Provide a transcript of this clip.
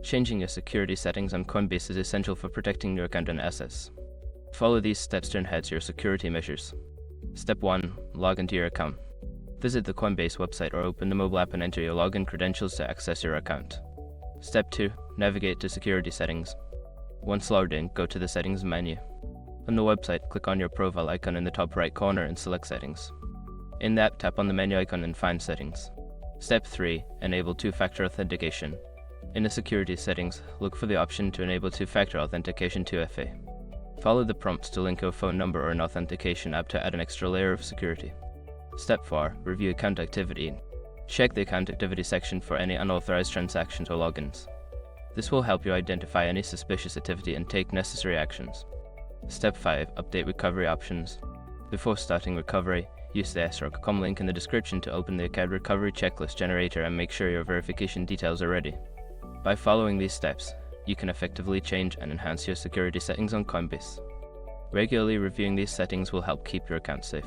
Changing your security settings on Coinbase is essential for protecting your account and assets. Follow these steps to enhance your security measures. Step 1. Log into your account. Visit the Coinbase website or open the mobile app and enter your login credentials to access your account. Step 2. Navigate to security settings. Once logged in, go to the settings menu. On the website, click on your profile icon in the top right corner and select settings. In the app, tap on the menu icon and find settings. Step 3. Enable two-factor authentication. In the security settings, look for the option to enable two-factor authentication 2FA. Follow the prompts to link a phone number or an authentication app to add an extra layer of security. Step 4. Review account activity. Check the account activity section for any unauthorized transactions or logins. This will help you identify any suspicious activity and take necessary actions. Step 5. Update recovery options. Before starting recovery, use the s.com link in the description to open the account recovery checklist generator and make sure your verification details are ready. By following these steps, you can effectively change and enhance your security settings on Coinbase. Regularly reviewing these settings will help keep your account safe.